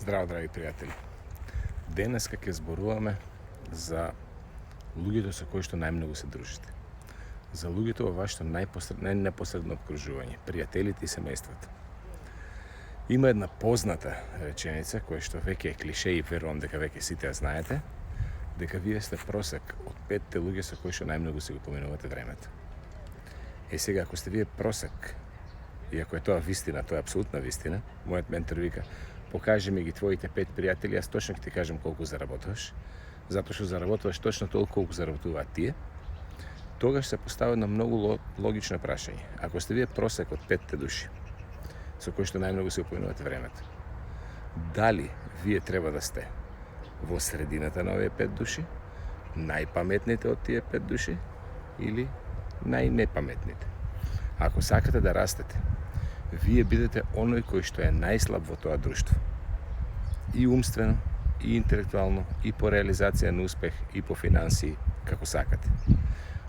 Здраво, драги пријатели. Денеска ќе зборуваме за луѓето со кои што најмногу се дружите. За луѓето во вашето најнепосредно обкружување, пријателите и семејството. Има една позната реченица која што веќе е клише и верувам дека веќе сите ја знаете, дека вие сте просек од 5 луѓе со кои што најмногу си го поминувате времето. Сега, ако сте вие просек, и ако е тоа вистина, тоа е апсолутна вистина, мојот ментор вика: покажи ми ги твоите 5 пријатели, јас точно ќе ти кажам колку заработуваш, затоа што заработуваш точно толку колку заработуваат тие. Тогаш се поставува едно многу логично прашање. Ако сте вие просек од 5 души со кои што најмногу се поминувате времето, дали вие треба да сте во средината на овие 5 души, најпаметните од тие 5 души или најнепаметните? Ако сакате да растете, вие бидете оној кој што е најслаб во тоа друштво. И умствено, и интелектуално, и по реализација на успех, и по финансии, како сакате.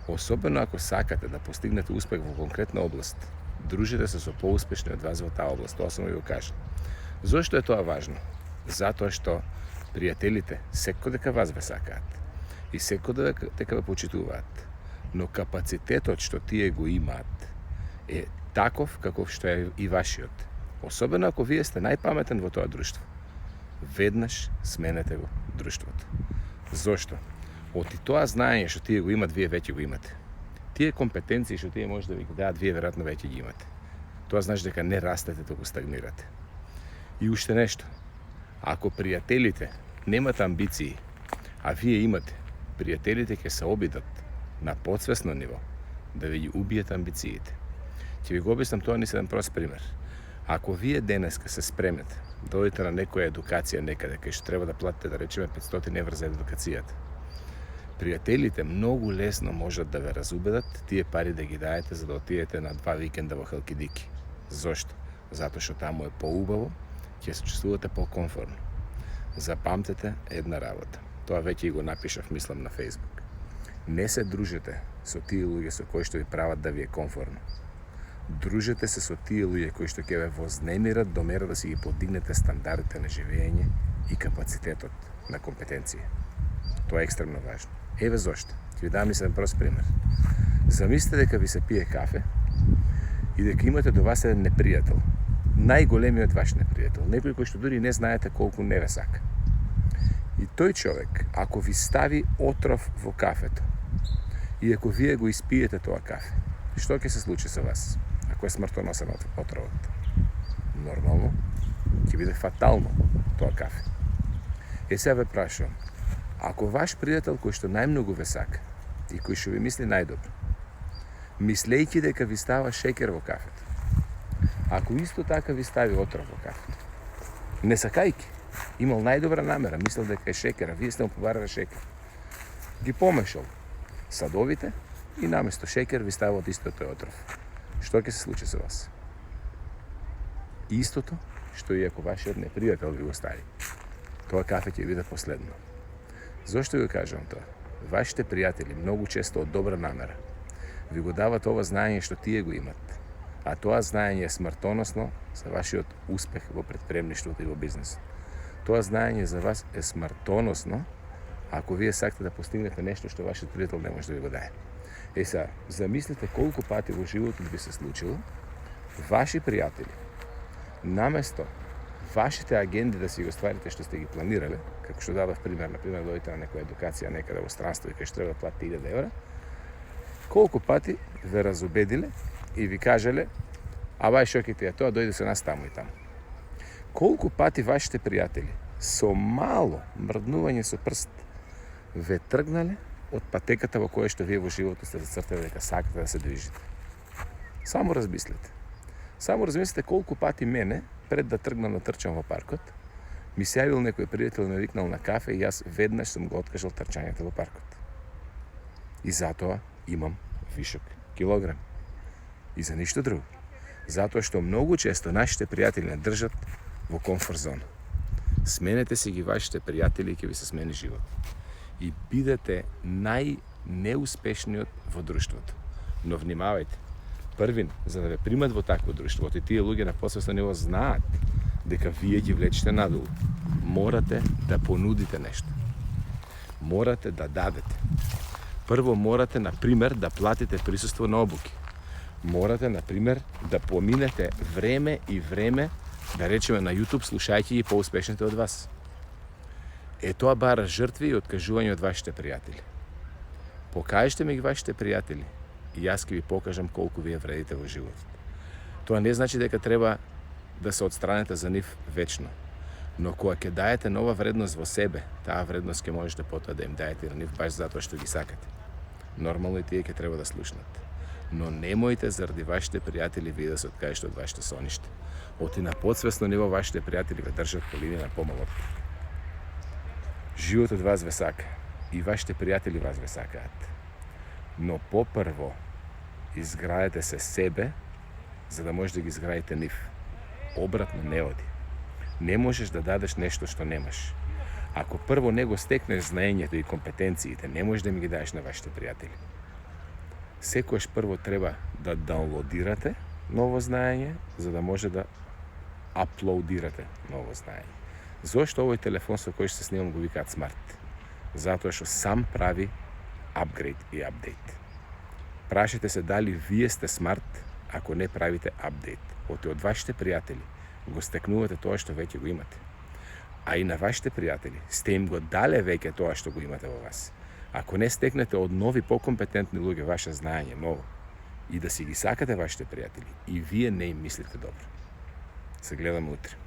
Особено ако сакате да постигнете успех во конкретна област, дружите се со поуспешни од вас во таа област, тоа сум ви го кажал. Зошто е тоа важно? Затоа што пријателите секој дека вас ве сакаат и секој дека ве почитуваат, но капацитетот што тие го имаат е таков каков што е и вашиот. Особено ако вие сте најпаметен во тоа друштво. Веднаш сменете го друштвото. Зошто? Од тоа знаење што тие го имат, вие веќе го имате. Тие компетенции што тие може да ви ги дадат, вие веројатно веќе ги имате. Тоа значи дека не растете, туку стагнирате. И уште нешто. Ако пријателите немат амбиции, а вие имате, пријателите ќе се обидат на подсвесно ниво да ви ги убиете амбициите. Ќе ви го објаснам тоа низ еден прост пример. Ако вие денеска се спремете да одите на некоја едукација некаде, кај што треба да платите, да речеме 500 евра за едукацијата, пријателите многу лесно можат да ве разубедат тие пари да ги даете за да отидете на 2 викенда во Халкидики. Зошто? Затоа што таму е поубаво, ќе се чувствувате покомфортно. Запамтете една работа. Тоа веќе и го напишав, мислам, на Facebook. Не се дружете со тие луѓе со кои што ви прават да ви е комфортно. Дружете се со тие луѓе кои што ќе ве вознемират до мера да си ги подигнете стандардите на живење и капацитетот на компетенција. Тоа е екстремно важно. Еве зошто. Ќе ви дам еден прост пример. Замислете дека ви се пие кафе и дека имате до вас еден непријател. Најголемиот ваш непријател. Некој кој што дури не знаете колку не ве сака. И тој човек, ако ви стави отров во кафето и ако вие го испиете тоа кафе, што ќе се случи со вас? Ако е смртоносен отровот? Нормално, ќе биде фатално тоа кафе. Сега ве прашувам, ако ваш пријател кој што најмногу ве сака и кој што ви мисли најдобро, мислејќи дека ви става шекер во кафето, ако исто така ви стави отров во кафето, не сакајки, имал најдобра намера, мислел дека е шекер, а вие сте му побарале шекер, ги помешал садовите и наместо шекер ви става од истото отров. Што ќе се случи со вас? Истото што и ако вашиот непријател ви го стави. Тоа кафе ќе биде последно. Зошто ви кажувам тоа? Вашите пријатели многу често од добра намера ви го дават ова знаење што тие го имат. А тоа знаење е смртоносно за вашиот успех во претприемништвото и во бизнесот. Тоа знаење за вас е смртоносно ако вие сакате да постигнете нешто што вашиот пријател не може да ви го даде. Сега, замислете колку пати во животот ви се случило ваши пријатели наместо вашите агенди да си го стварите што сте ги планирале, како што дадов пример, например, дојдете на некоја едукација некаде во странство и кај што треба да платите 1000 евра, колку пати ве разубедиле и ви кажале: а бај шо ќе ти е тоа, дојде со нас таму и таму. Колку пати вашите пријатели со мало мрднување со прст ве тргнале од патеката во која што вие во животот сте зацртали дека сакате да се движите. Само размислете. Само размислете колку пати мене, пред да тргнам да трчам во паркот, ми се јавил некој пријател, ме викнал на кафе и јас веднаш сум го откажал трчањето во паркот. И затоа имам вишок килограм. И за ништо друго. Затоа што многу често нашите пријатели не држат во комфорт зона. Сменете си ги вашите пријатели и ќе ви се смени живот. И бидете најнеуспешниот во друштвото. Но внимавајте, првин, за да ве примат во такво друштво, и тие луѓе на посвесно ниво знаат дека вие ги влечете надолу. morate da ponudite nešto. Morate da dadete. Prvo morate, na primjer, da platite prisustvo na obuki. Morate, na primjer, da pominete vreme i vreme, da rečemo na YouTube, slušajte ги по-успешните od vas. Тоа бара жртви и откажување од вашите пријатели. Покажете ми ги вашите пријатели и јас ќе ви покажам колку вие вредите во животот. Тоа не значи дека треба да се отстранете за нив вечно. Но кога ќе даете нова вредност во себе, таа вредност ќе можете потоа да им даете на нив баш затоа што ги сакате. Нормално и тие ќе треба да слушнат. Но немојте заради вашите пријатели вие да се откажете од вашите соништа. Оти на подсвесно ниво вашите пријатели ве држат по линија на помалот. Животот вас ве сака и вашите пријатели вас ве сакаат. Но попрво изградете се себе, за да можете да ги изградите нив. Обратно не оди. Не можеш да дадеш нешто што немаш. Ако прво не го стекнеш знаењето и компетенциите, не можеш да ми ги дадеш на вашите пријатели. Секојаш прво треба да даунлодирате ново знаење, за да може да аплоудирате ново знаење. Зошто овој телефон со кој што се снимам го викаат смарт? Затоа што сам прави апгрейд и апдейт. Прашете се дали вие сте смарт ако не правите апдейт. Од вашите пријатели го стекнувате тоа што веќе го имате. А и на вашите пријатели сте им го дале веќе тоа што го имате во вас. Ако не стекнете од нови покомпетентни луѓе ваше знаење ново и да си ги сакате вашите пријатели, и вие не им мислите добро. Се гледаме утре.